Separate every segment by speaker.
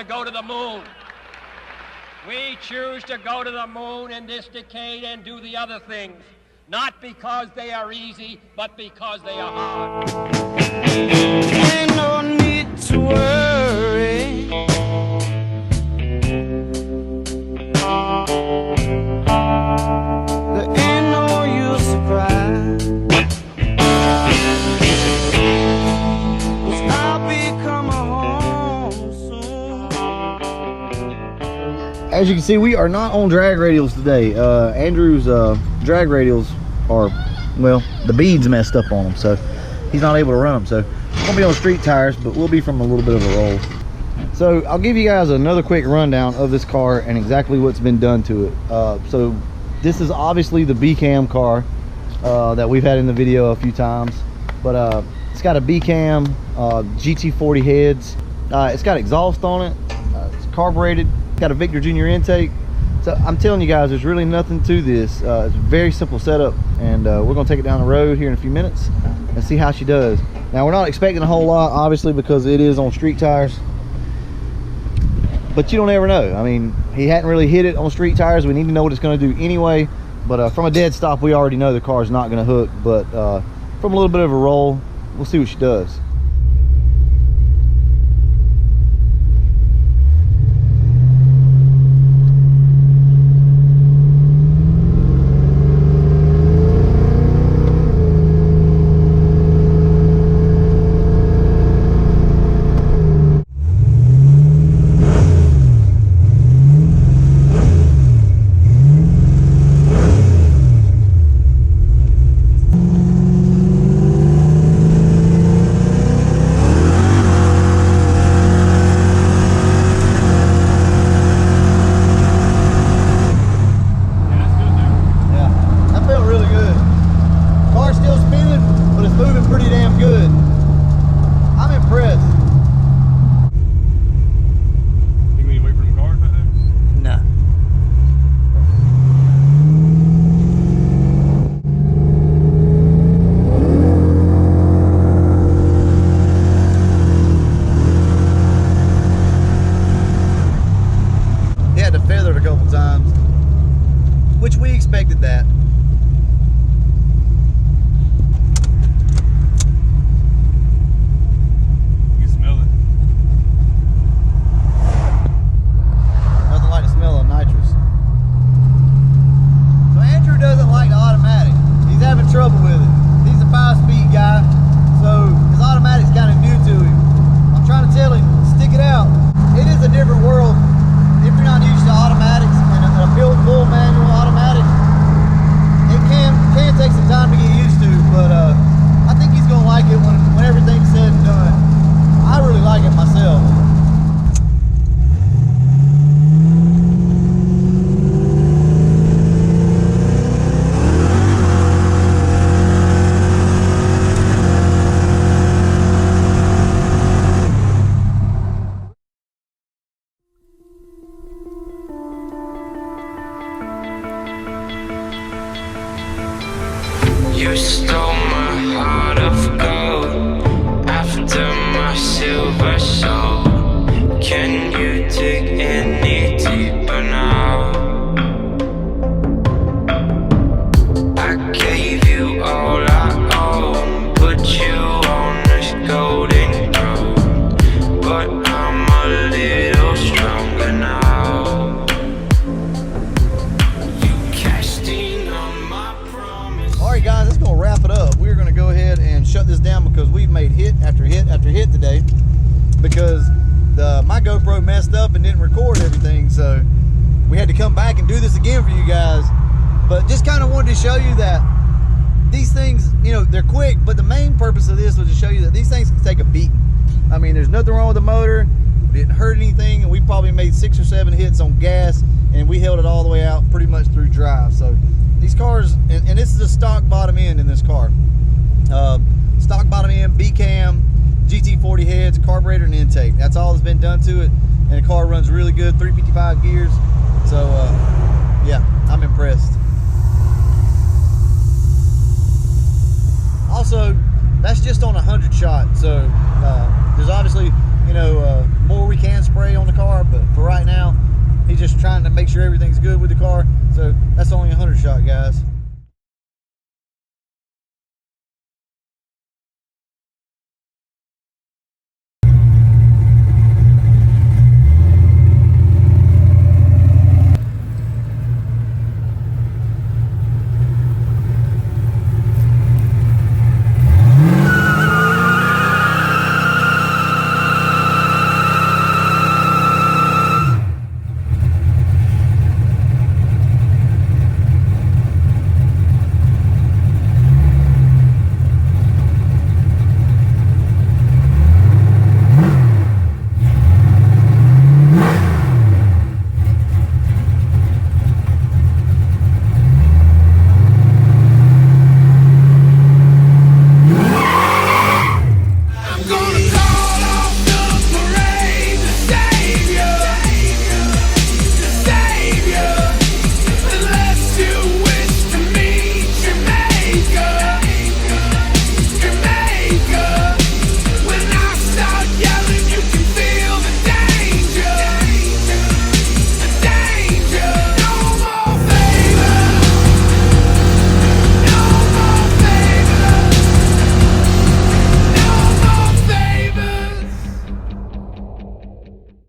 Speaker 1: to go to the moon. We choose to go to the moon in this decade and do the other things, not because they are easy, but because they are hard.
Speaker 2: Ain't no need to worry. There ain't no use to cry. 'Cause I'll be coming home soon.
Speaker 3: As you can see, we are not on drag radials today. Andrew's drag radials are, well, the beads messed up on them, so he's not able to run them. So we're gonna be on street tires, but we'll be from a little bit of a roll. So I'll give you guys another quick rundown of this car and exactly what's been done to it. So this is obviously the B-Cam car that we've had in the video a few times, but it's got a B-Cam GT40 heads. It's got exhaust on it. It's carbureted. Got a Victor Jr. intake. So I'm telling you guys, there's really nothing to this. It's a very simple setup, and we're gonna take it down the road here in a few minutes and see how she does. Now, we're not expecting a whole lot, obviously, because it is on street tires, but you don't ever know. I mean, he hadn't really hit it on street tires. We need to know what it's gonna do anyway, but from a dead stop, we already know the car is not gonna hook, but from a little bit of a roll, we'll see what she does.
Speaker 2: You stole my heart of gold after my silver soul. Can you dig any deeper now? I gave you all I own, put you on this golden throne, but I'm a little stronger now. You casting on my promise.
Speaker 3: Alright guys, that's gonna wrap it up. We're gonna go ahead and shut this down because we've made hit after hit after hit today, because my GoPro messed up and didn't record everything, so we had to come back and do this again for you guys. But just kind of wanted to show you that these things, you know, they're quick, but the main purpose of this was to show you that these things can take a beating. I mean, there's nothing wrong with the motor, it didn't hurt anything, and we probably made 6 or 7 hits on gas, and we held it all the way out pretty much through drive. So these cars, and this is a stock bottom end in this car, stock bottom end, B-Cam, GT40 heads, carburetor and intake. That's all that's been done to it, and the car runs really good, 355 gears. So yeah, I'm impressed. Also, that's just on 100 shot, so there's obviously, you know, more we can spray on the car. trying to make sure everything's good with the car. So that's only a 100 shot, guys.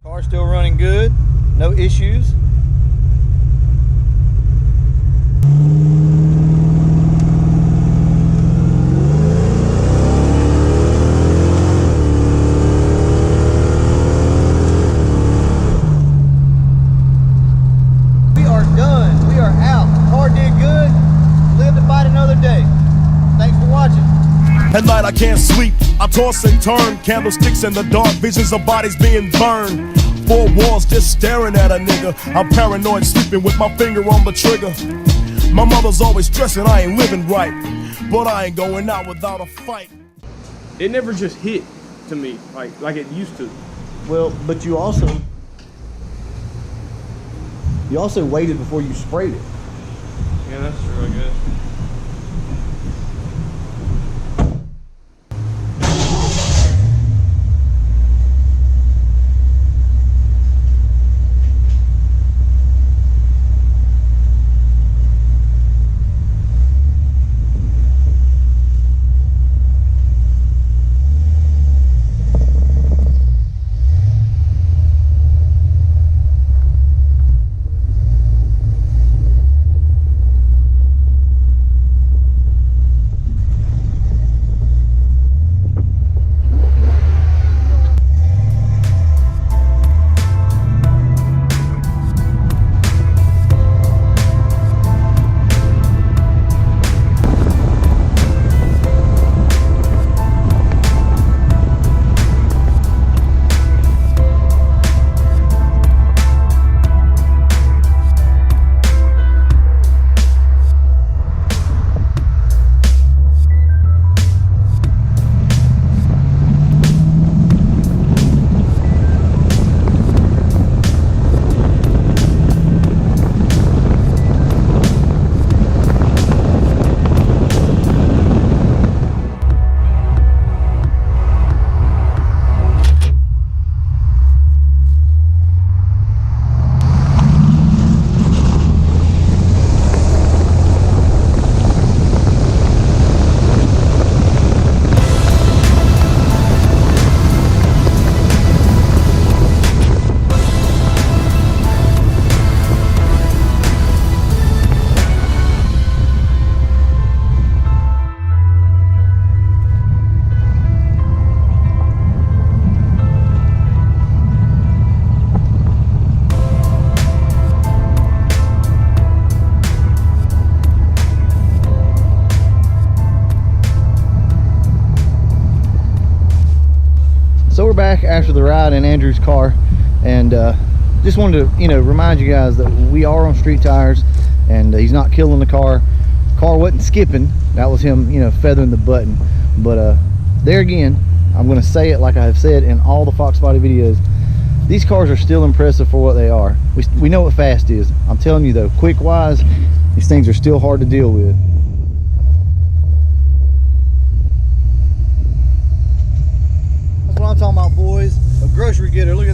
Speaker 3: Car's still running good, no issues. We are done. We are out. Car did good. Live to fight another day. Thanks for watching.
Speaker 4: At night I can't sleep, I toss and turn, candlesticks in the dark, visions of bodies being burned. Four walls just staring at a nigga. I'm paranoid, sleeping with my finger on the trigger. My mother's always stressing I ain't living right, but I ain't going out without a fight.
Speaker 5: It never just hit to me like it used to.
Speaker 3: Well, but you also waited before you sprayed it.
Speaker 5: Yeah, that's true, I guess.
Speaker 3: So we're back after the ride in Andrew's car, and just wanted to remind you guys that we are on street tires, and he's not killing the car. Car wasn't skipping, that was him feathering the button. But there again, I'm going to say it like I have said in all the Foxbody videos, these cars are still impressive for what they are. We know what fast is. I'm telling you though, quick wise, these things are still hard to deal with. That's what I'm talking about, boys. A grocery getter. Look at